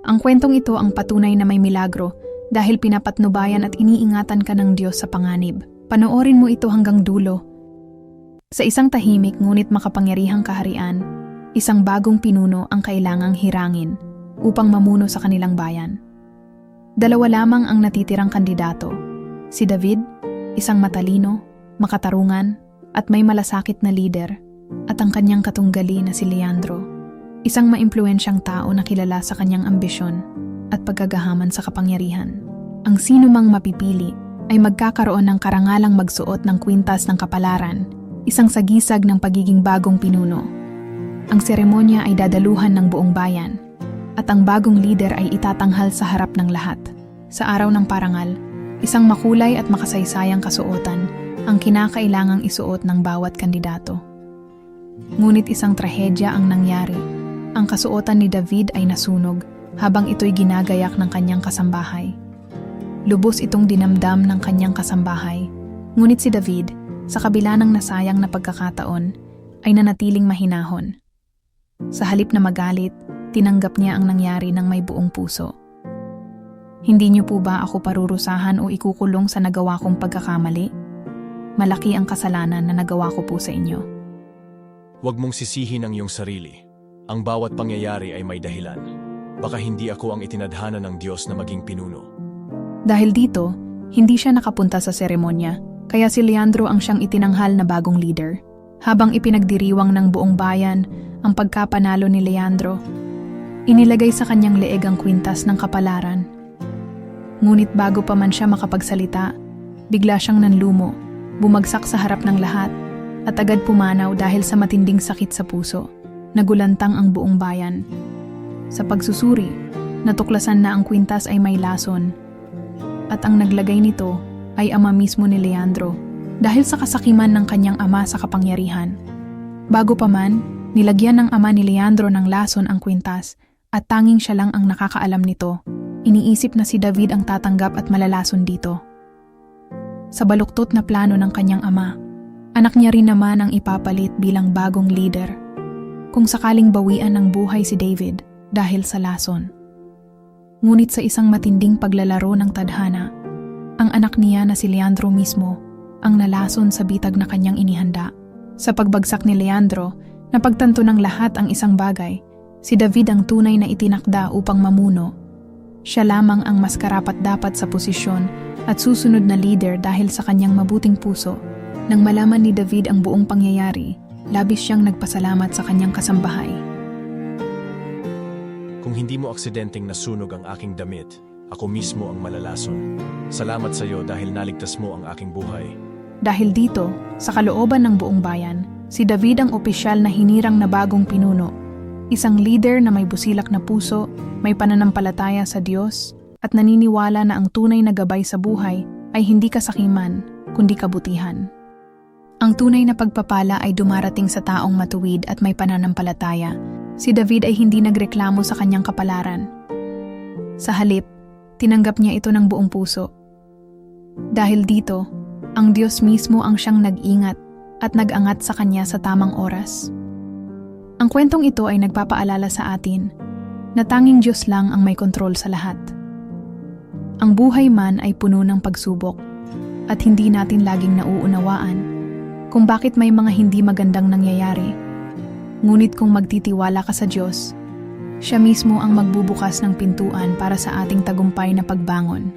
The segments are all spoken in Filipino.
Ang kwentong ito ang patunay na may milagro dahil pinapatnubayan at iniingatan ka ng Diyos sa panganib. Panoorin mo ito hanggang dulo. Sa isang tahimik ngunit makapangyarihang kaharian, isang bagong pinuno ang kailangang hirangin upang mamuno sa kanilang bayan. Dalawa lamang ang natitirang kandidato, si David, isang matalino, makatarungan, at may malasakit na lider, at ang kanyang katunggali na si Leandro, isang maimpluwensyang tao na kilala sa kanyang ambisyon at paggagahaman sa kapangyarihan. Ang sino mang mapipili ay magkakaroon ng karangalang magsuot ng kwintas ng kapalaran, isang sagisag ng pagiging bagong pinuno. Ang seremonya ay dadaluhan ng buong bayan, at ang bagong lider ay itatanghal sa harap ng lahat. Sa araw ng parangal, isang makulay at makasaysayang kasuotan ang kinakailangang isuot ng bawat kandidato. Ngunit isang trahedya ang nangyari. Ang kasuotan ni David ay nasunog habang ito'y ginagayak ng kanyang kasambahay. Lubos itong dinamdam ng kanyang kasambahay, ngunit si David, sa kabila ng nasayang na pagkakataon, ay nanatiling mahinahon. Sa halip na magalit, tinanggap niya ang nangyari ng may buong puso. Hindi niyo po ba ako parurusahan o ikukulong sa nagawa kong pagkakamali? Malaki ang kasalanan na nagawa ko po sa inyo. Huwag mong sisihin ang iyong sarili. Ang bawat pangyayari ay may dahilan. Baka hindi ako ang itinadhana ng Diyos na maging pinuno. Dahil dito, hindi siya nakapunta sa seremonya, kaya si Leandro ang siyang itinanghal na bagong leader. Habang ipinagdiriwang ng buong bayan ang pagkapanalo ni Leandro, inilagay sa kanyang leeg ang kwintas ng kapalaran. Ngunit bago pa man siya makapagsalita, bigla siyang nanlumo, bumagsak sa harap ng lahat, at agad pumanaw dahil sa matinding sakit sa puso. Nagulantang ang buong bayan. Sa pagsusuri, natuklasan na ang kwintas ay may lason, at ang naglagay nito ay ama mismo ni Leandro dahil sa kasakiman ng kanyang ama sa kapangyarihan. Bago pa man, nilagyan ng ama ni Leandro ng lason ang kwintas at tanging siya lang ang nakakaalam nito. Iniisip na si David ang tatanggap at malalason dito. Sa baluktot na plano ng kanyang ama, anak niya rin naman ang ipapalit bilang bagong leader. Kung sakaling bawian ng buhay si David dahil sa lason. Ngunit sa isang matinding paglalaro ng tadhana, ang anak niya na si Leandro mismo ang nalason sa bitag na kanyang inihanda. Sa pagbagsak ni Leandro, napagtanto ng lahat ang isang bagay, si David ang tunay na itinakda upang mamuno. Siya lamang ang mas karapat-dapat sa posisyon at susunod na leader dahil sa kanyang mabuting puso. Nang malaman ni David ang buong pangyayari, labis siyang nagpasalamat sa kanyang kasambahay. Kung hindi mo aksidenteng nasunog ang aking damit, ako mismo ang malalason. Salamat sa iyo dahil naligtas mo ang aking buhay. Dahil dito, sa kalooban ng buong bayan, si David ang opisyal na hinirang na bagong pinuno. Isang leader na may busilak na puso, may pananampalataya sa Diyos, at naniniwala na ang tunay na gabay sa buhay ay hindi kasakiman, kundi kabutihan. Ang tunay na pagpapala ay dumarating sa taong matuwid at may pananampalataya. Si David ay hindi nagreklamo sa kanyang kapalaran. Sa halip, tinanggap niya ito ng buong puso. Dahil dito, ang Diyos mismo ang siyang nag-ingat at nag-angat sa kanya sa tamang oras. Ang kwentong ito ay nagpapaalala sa atin na tanging Diyos lang ang may kontrol sa lahat. Ang buhay man ay puno ng pagsubok at hindi natin laging nauunawaan kung bakit may mga hindi magandang nangyayari. Ngunit kung magtitiwala ka sa Diyos, siya mismo ang magbubukas ng pintuan para sa ating tagumpay na pagbangon.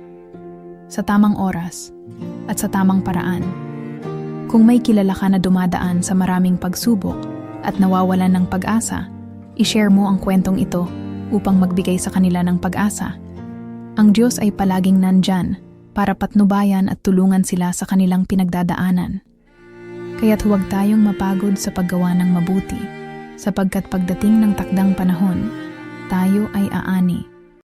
Sa tamang oras at sa tamang paraan. Kung may kilala ka na dumadaan sa maraming pagsubok at nawawalan ng pag-asa, i-share mo ang kwentong ito upang magbigay sa kanila ng pag-asa. Ang Diyos ay palaging nandyan para patnubayan at tulungan sila sa kanilang pinagdadaanan. Kaya't huwag tayong mapagod sa paggawa ng mabuti, sapagkat pagdating ng takdang panahon, tayo ay aani